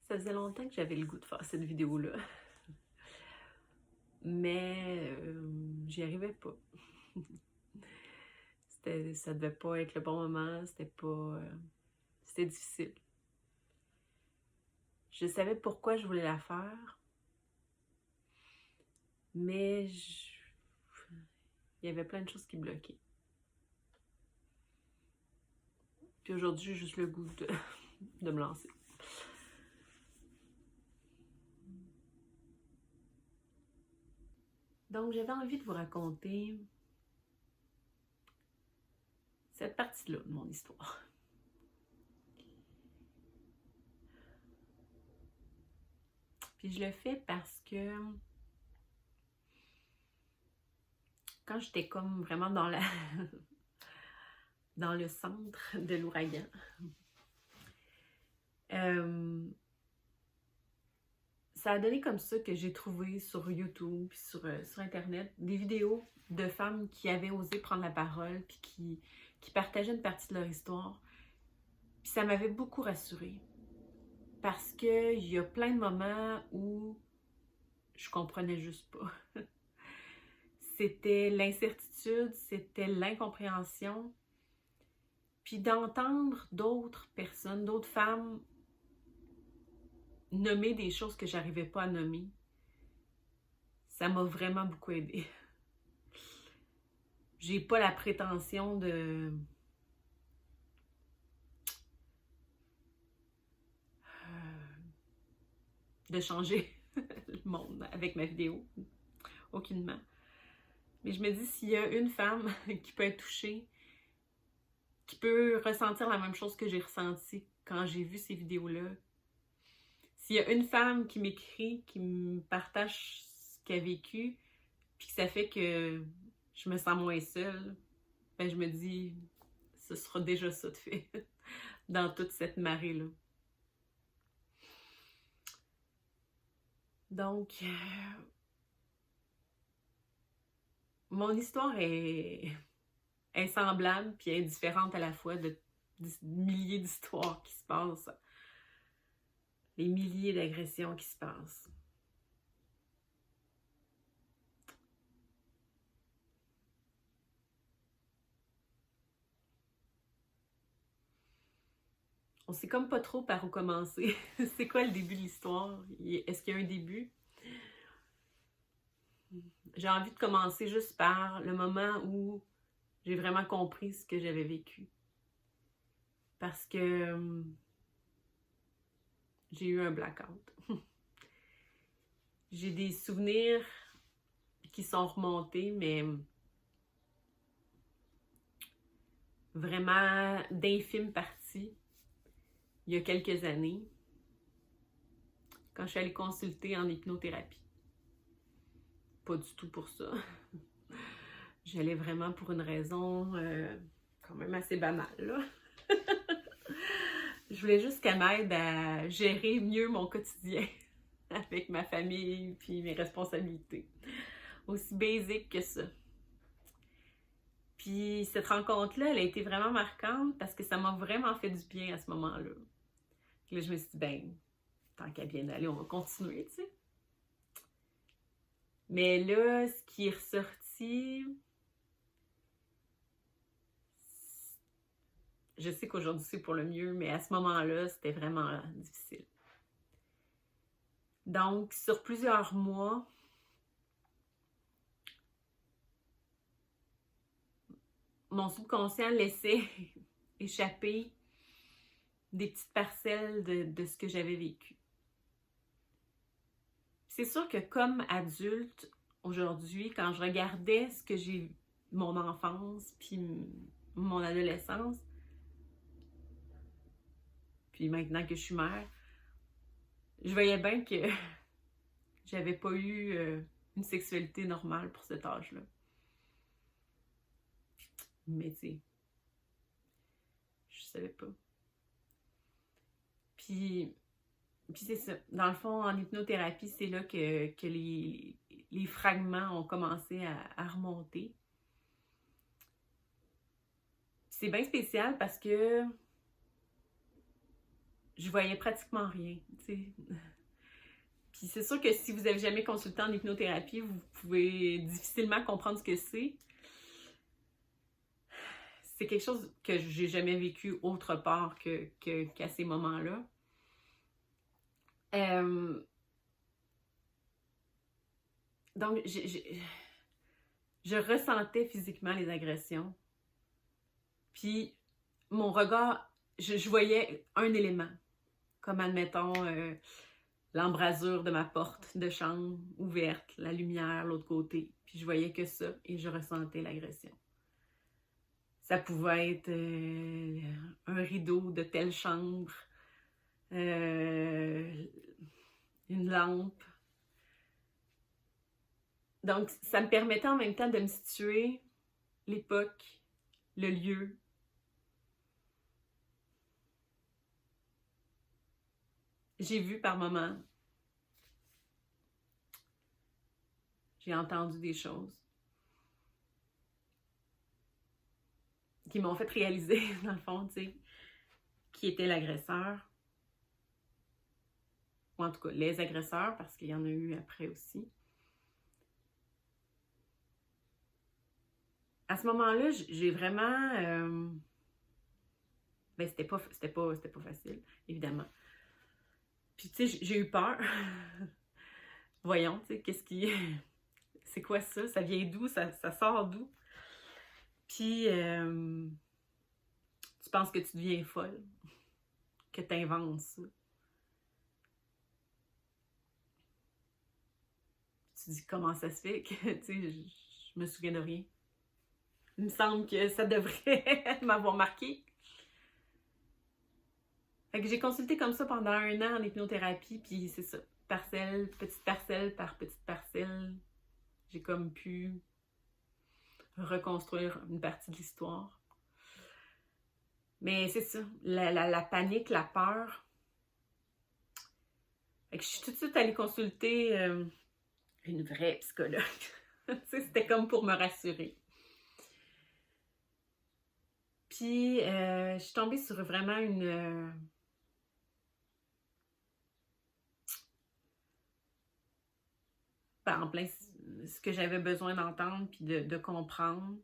Ça faisait longtemps que j'avais le goût de faire cette vidéo-là, mais j'y arrivais pas. Ça devait pas être le bon moment, c'était difficile. Je savais pourquoi je voulais la faire, mais il y avait plein de choses qui bloquaient. Puis aujourd'hui, j'ai juste le goût de me lancer. Donc, j'avais envie de vous raconter cette partie-là de mon histoire. Puis je le fais parce que quand j'étais comme vraiment dans dans le centre de l'ouragan, ça a donné comme ça que j'ai trouvé sur YouTube puis sur Internet des vidéos de femmes qui avaient osé prendre la parole puis qui partageaient une partie de leur histoire. Puis ça m'avait beaucoup rassurée parce qu'il y a plein de moments où je comprenais juste pas. C'était l'incertitude, c'était l'incompréhension. Puis d'entendre d'autres personnes, d'autres femmes nommer des choses que j'arrivais pas à nommer, ça m'a vraiment beaucoup aidée. J'ai pas la prétention de changer le monde avec ma vidéo. Aucunement. Mais je me dis, s'il y a une femme qui peut être touchée, qui peut ressentir la même chose que j'ai ressenti quand j'ai vu ces vidéos-là, s'il y a une femme qui m'écrit, qui me partage ce qu'elle a vécu, puis que ça fait que je me sens moins seule, ben je me dis, ce sera déjà ça de fait dans toute cette marée-là. Donc, mon histoire est semblable puis est différente à la fois de milliers d'histoires qui se passent, les milliers d'agressions qui se passent. On sait comme pas trop par où commencer. C'est quoi le début de l'histoire? Est-ce qu'il y a un début? J'ai envie de commencer juste par le moment où j'ai vraiment compris ce que j'avais vécu. Parce que j'ai eu un blackout. J'ai des souvenirs qui sont remontés, mais vraiment d'infimes parties, il y a quelques années, quand je suis allée consulter en hypnothérapie. Pas du tout pour ça. J'allais vraiment pour une raison quand même assez banale, là. Je voulais juste qu'elle m'aide à gérer mieux mon quotidien avec ma famille puis mes responsabilités. Aussi basique que ça. Puis cette rencontre-là, elle a été vraiment marquante parce que ça m'a vraiment fait du bien à ce moment-là. Puis là, je me suis dit, ben, tant qu'à bien aller, on va continuer, tu sais. Mais là, ce qui est ressorti, je sais qu'aujourd'hui c'est pour le mieux, mais à ce moment-là, c'était vraiment difficile. Donc, sur plusieurs mois, mon subconscient laissait échapper des petites parcelles de ce que j'avais vécu. C'est sûr que comme adulte, aujourd'hui, quand je regardais ce que j'ai, mon enfance, puis mon adolescence, puis maintenant que je suis mère, je voyais bien que j'avais pas eu une sexualité normale pour cet âge-là. Mais tu sais, je savais pas. Puis c'est ça. Dans le fond, en hypnothérapie, c'est là que les fragments ont commencé à remonter. C'est bien spécial parce que je voyais pratiquement rien, tu sais. Puis c'est sûr que si vous avez jamais consulté en hypnothérapie, vous pouvez difficilement comprendre ce que c'est. C'est quelque chose que j'ai jamais vécu autre part qu'à ces moments-là. Donc, je ressentais physiquement les agressions. Puis, mon regard, je voyais un élément. Comme, admettons, l'embrasure de ma porte de chambre ouverte, la lumière, l'autre côté. Puis, je voyais que ça et je ressentais l'agression. Ça pouvait être un rideau de telle chambre, une lampe. Donc, ça me permettait en même temps de me situer l'époque, le lieu. J'ai vu par moments. J'ai entendu des choses qui m'ont fait réaliser, dans le fond, tu sais, qui était l'agresseur. Ou en tout cas, les agresseurs, parce qu'il y en a eu après aussi. À ce moment-là, j'ai vraiment... ben, c'était pas facile, évidemment. Puis, tu sais, j'ai eu peur. Voyons, tu sais, qu'est-ce qui... C'est quoi ça? Ça vient d'où? Ça sort d'où? Puis, tu penses que tu deviens folle, que tu inventes ça. Tu dis, comment ça se fait que, tu sais, je me souviens de rien. Il me semble que ça devrait m'avoir marqué. Fait que j'ai consulté comme ça pendant 1 an en hypnothérapie, puis c'est ça, petite parcelle par petite parcelle, j'ai comme pu reconstruire une partie de l'histoire. Mais c'est ça, la panique, la peur. Fait que je suis tout de suite allée consulter une vraie psychologue. C'était comme pour me rassurer. Puis, je suis tombée sur vraiment une... en plein ce que j'avais besoin d'entendre puis de comprendre.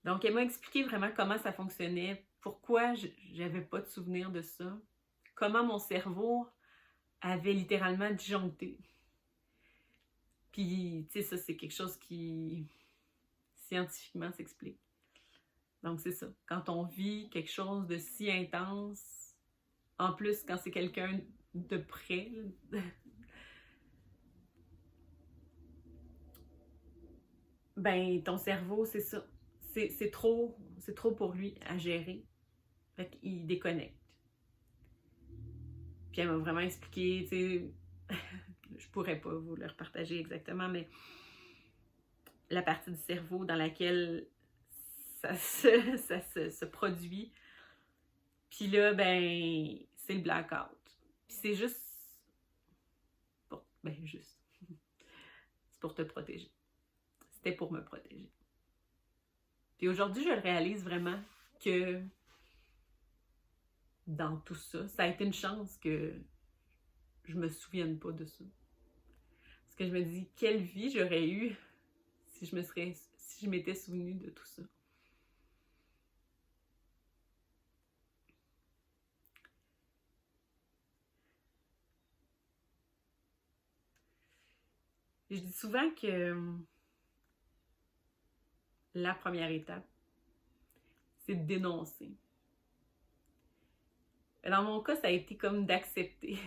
Donc, elle m'a expliqué vraiment comment ça fonctionnait, pourquoi j'avais pas de souvenir de ça, comment mon cerveau avait littéralement disjoncté. Puis, tu sais, ça, c'est quelque chose qui scientifiquement s'explique. Donc, c'est ça. Quand on vit quelque chose de si intense, en plus, quand c'est quelqu'un de près, ben, ton cerveau, c'est ça. C'est trop pour lui à gérer. Fait qu'il déconnecte. Puis elle m'a vraiment expliqué, tu sais, je pourrais pas vous le repartager exactement, mais la partie du cerveau dans laquelle ça se produit. Puis là, ben, c'est le blackout. Puis c'est juste... Bon, ben, juste. C'est pour te protéger. C'était pour me protéger. Puis aujourd'hui, je le réalise vraiment que dans tout ça, ça a été une chance que je me souvienne pas de ça. Parce que je me dis, quelle vie j'aurais eue si je m'étais souvenue de tout ça. Je dis souvent que la première étape, c'est de dénoncer. Dans mon cas, ça a été comme d'accepter,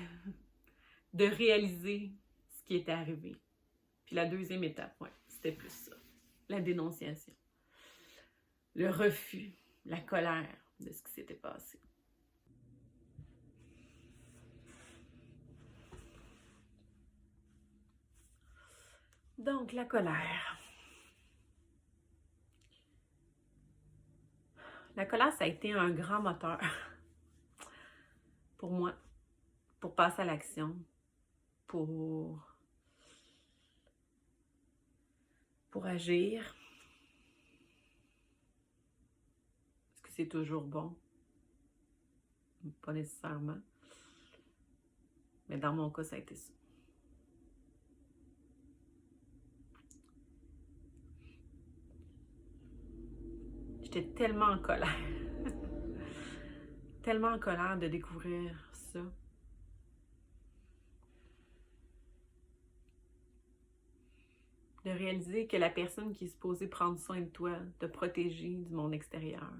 de réaliser ce qui était arrivé. Puis la deuxième étape, ouais, c'était plus ça, la dénonciation. Le refus, la colère de ce qui s'était passé. Donc, la colère. La colère, ça a été un grand moteur pour moi, pour passer à l'action, pour agir. Est-ce que c'est toujours bon? Pas nécessairement. Mais dans mon cas, ça a été ça. J'étais tellement en colère. Tellement en colère de découvrir ça. De réaliser que la personne qui est supposée prendre soin de toi, te protéger du monde extérieur,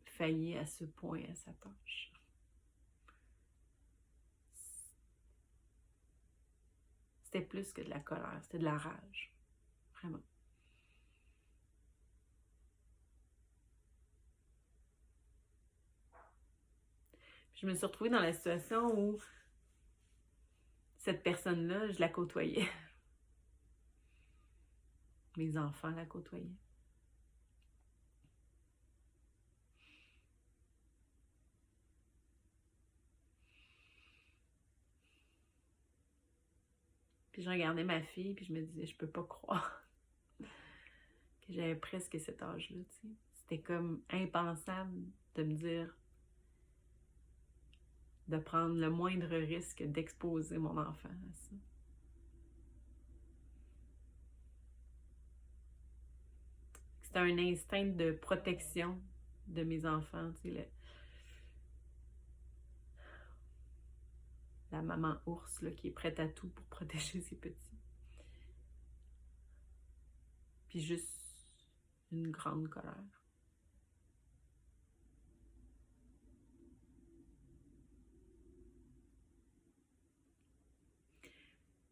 faillit à ce point à sa tâche. C'était plus que de la colère, c'était de la rage. Vraiment. Je me suis retrouvée dans la situation où cette personne-là, je la côtoyais. Mes enfants la côtoyaient. Puis je regardais ma fille, puis je me disais, je peux pas croire que j'avais presque cet âge-là, tu sais. C'était comme impensable de me dire de prendre le moindre risque d'exposer mon enfant à ça. C'était un instinct de protection de mes enfants, tu sais, la maman ours là, qui est prête à tout pour protéger ses petits. Puis juste une grande colère.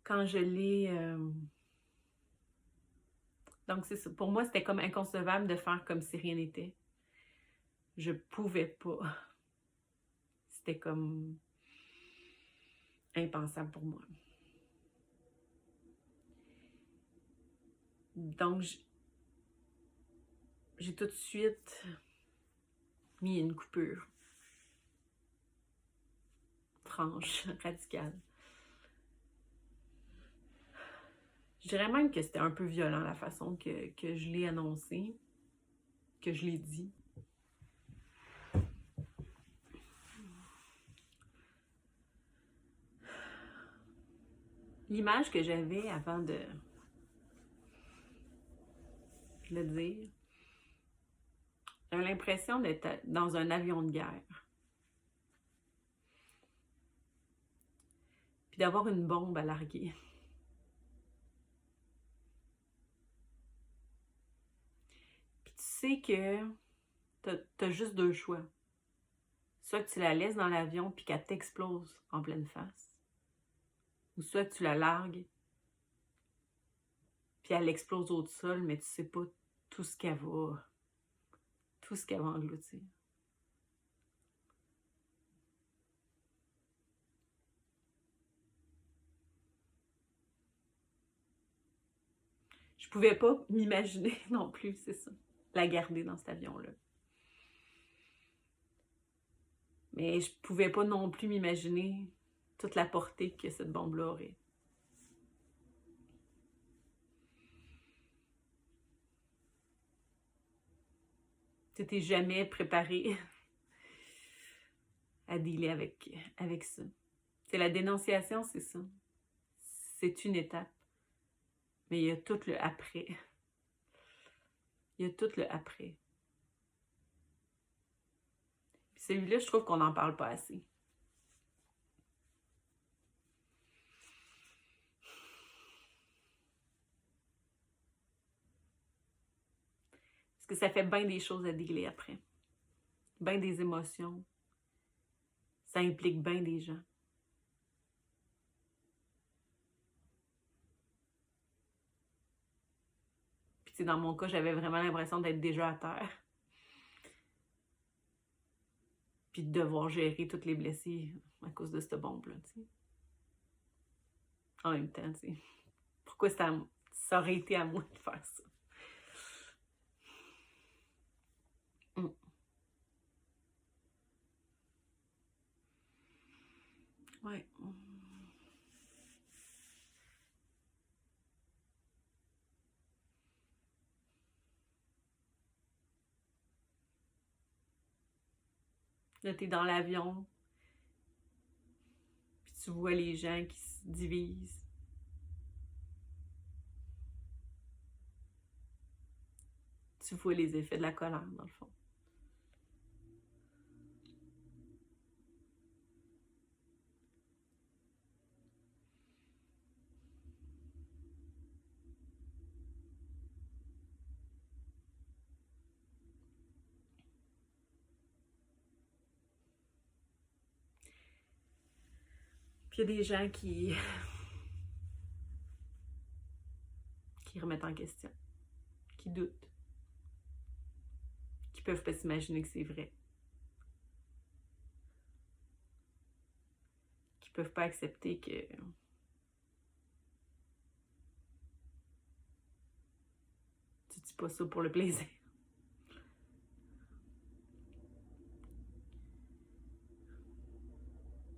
Quand je l'ai... Donc, c'est ça. Pour moi, c'était comme inconcevable de faire comme si rien n'était. Je pouvais pas. C'était comme impensable pour moi. Donc, j'ai tout de suite mis une coupure franche, radicale. Je dirais même que c'était un peu violent la façon que je l'ai annoncé, que je l'ai dit. L'image que j'avais avant de le dire, j'avais l'impression d'être dans un avion de guerre. Puis d'avoir une bombe à larguer. Puis tu sais que t'as juste deux choix. Soit que tu la laisses dans l'avion puis qu'elle t'explose en pleine face. Ou soit que tu la largues puis elle explose au sol, mais tu sais pas tout ce qu'elle va engloutir. Je pouvais pas m'imaginer non plus, c'est ça, la garder dans cet avion-là. Mais je pouvais pas non plus m'imaginer toute la portée que cette bombe-là aurait. Tu t'es jamais préparé à dealer avec ça. C'est la dénonciation, c'est ça. C'est une étape. Mais il y a tout le après. Il y a tout le après. Puis celui-là, je trouve qu'on n'en parle pas assez. Parce que ça fait bien des choses à dealer après. Bien des émotions. Ça implique bien des gens. Puis dans mon cas, j'avais vraiment l'impression d'être déjà à terre. Puis de devoir gérer toutes les blessés à cause de cette bombe-là, tu sais. En même temps, tu sais. Pourquoi ça aurait été à moi de faire ça? Ouais. Là, t'es dans l'avion, puis tu vois les gens qui se divisent. Tu vois les effets de la colère, dans le fond. Puis il y a des gens qui remettent en question, qui doutent, qui peuvent pas s'imaginer que c'est vrai, qui peuvent pas accepter que tu dis pas ça pour le plaisir.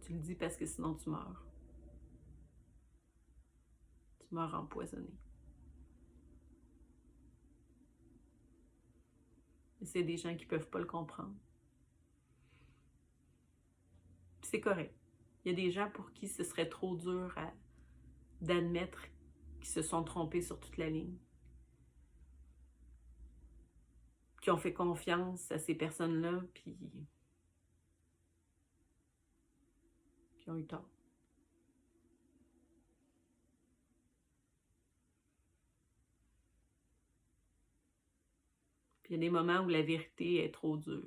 Tu le dis parce que sinon tu meurs. Tu meurs empoisonné. Mais c'est des gens qui peuvent pas le comprendre. Puis c'est correct. Il y a des gens pour qui ce serait trop dur d'admettre qu'ils se sont trompés sur toute la ligne. Qui ont fait confiance à ces personnes-là, puis qui ont eu tort. Puis il y a des moments où la vérité est trop dure.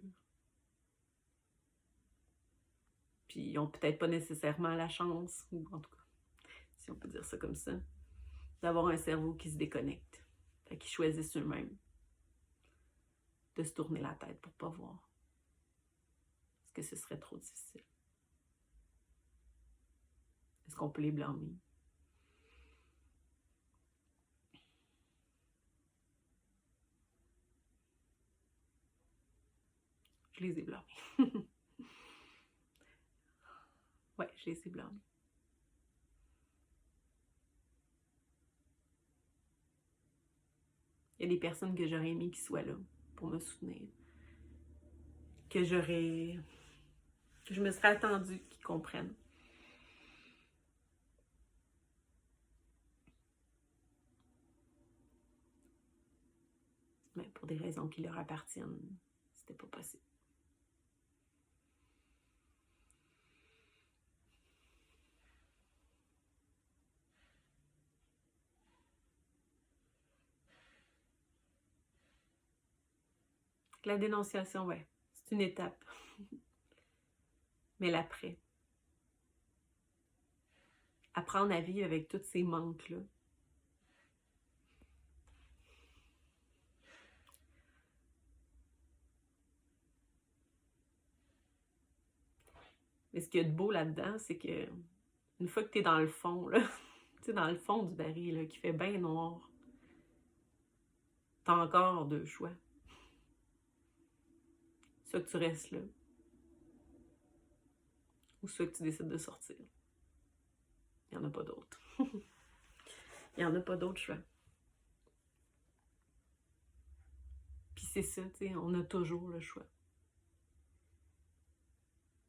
Puis ils n'ont peut-être pas nécessairement la chance, ou en tout cas, si on peut dire ça comme ça, d'avoir un cerveau qui se déconnecte. Fait qu'ils choisissent eux-mêmes de se tourner la tête pour pas voir. Parce que ce serait trop difficile. Est-ce qu'on peut les blâmer? Je les ai blâmés. Ouais, je les ai blâmés. Il y a des personnes que j'aurais aimé qu'ils soient là pour me soutenir. Que je me serais attendue qu'ils comprennent. Mais pour des raisons qui leur appartiennent, c'était pas possible. La dénonciation, ouais, c'est une étape. Mais l'après. Apprendre à vivre avec tous ces manques-là. Mais ce qu'il y a de beau là-dedans, c'est que une fois que tu es dans le fond, là, tu sais, dans le fond du baril, là, qui fait bien noir, t'as encore deux choix. Soit que tu restes là, ou soit que tu décides de sortir. Il n'y en a pas d'autre. Il n'y en a pas d'autre choix. Puis c'est ça, tu sais, on a toujours le choix.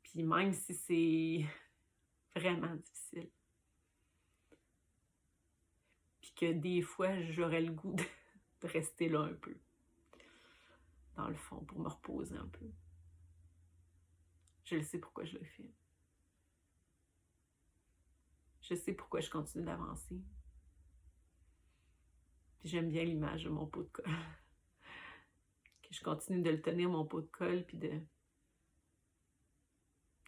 Puis même si c'est vraiment difficile, puis que des fois, j'aurais le goût de rester là un peu, dans le fond, pour me reposer un peu. Je le sais pourquoi je le fais. Je sais pourquoi je continue d'avancer. Puis j'aime bien l'image de mon pot de colle. Que je continue de le tenir, mon pot de colle, puis de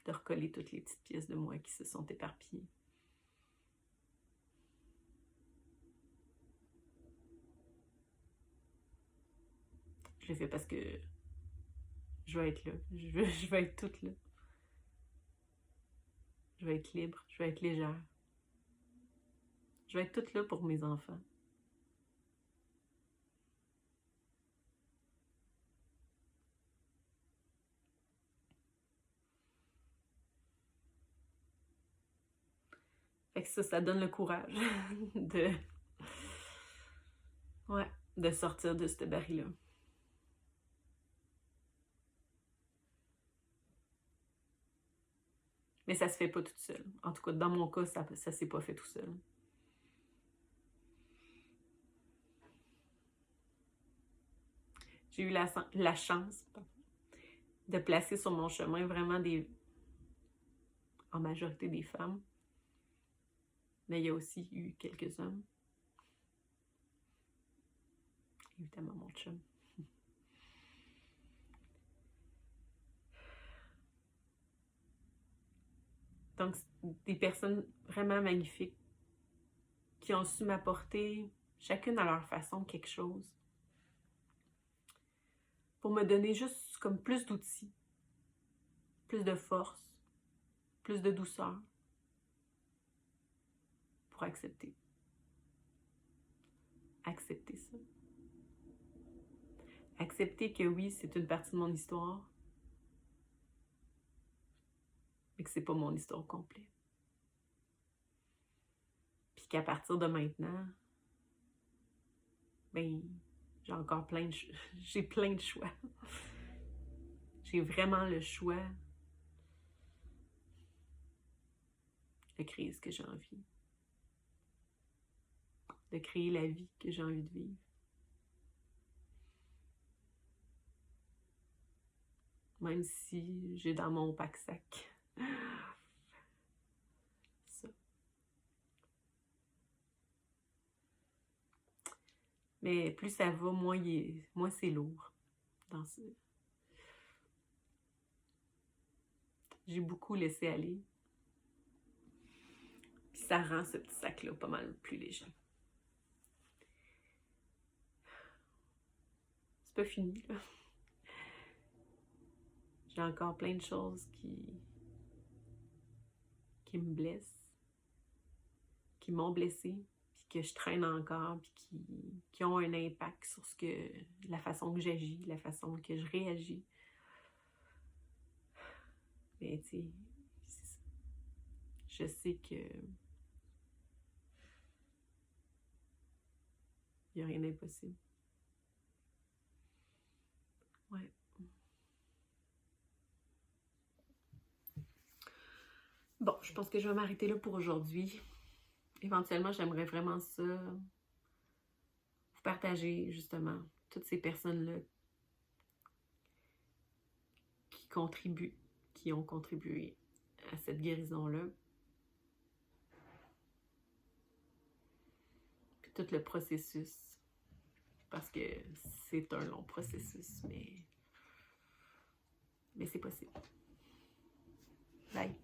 recoller toutes les petites pièces de moi qui se sont éparpillées. Je le fais parce que je veux être là. Je veux être toute là. Je veux être libre. Je veux être légère. Je veux être toute là pour mes enfants. Fait que ça donne le courage de sortir de ce baril-là. Mais ça se fait pas tout seul. En tout cas, dans mon cas, ça s'est pas fait tout seul. J'ai eu la chance de placer sur mon chemin vraiment en majorité des femmes. Mais il y a aussi eu quelques hommes. Évidemment, mon chum. Donc, des personnes vraiment magnifiques qui ont su m'apporter, chacune à leur façon, quelque chose. Pour me donner juste comme plus d'outils, plus de force, plus de douceur pour accepter. Accepter ça. Accepter que oui, c'est une partie de mon histoire, mais que c'est pas mon histoire complète. Puis qu'à partir de maintenant, ben, j'ai plein de choix. J'ai vraiment le choix de créer ce que j'ai envie. De créer la vie que j'ai envie de vivre. Même si j'ai dans mon pack-sac ça. Mais plus ça va, moins c'est lourd. J'ai beaucoup laissé aller. Puis ça rend ce petit sac-là pas mal plus léger. C'est pas fini, là. J'ai encore plein de choses qui me blessent, qui m'ont blessée, puis que je traîne encore, puis qui ont un impact sur la façon que j'agis, la façon que je réagis. Mais tu sais, je sais que il n'y a rien d'impossible. Ouais. Bon, je pense que je vais m'arrêter là pour aujourd'hui. Éventuellement, j'aimerais vraiment ça vous partager justement toutes ces personnes-là qui ont contribué à cette guérison-là. Puis tout le processus. Parce que c'est un long processus, mais c'est possible. Bye!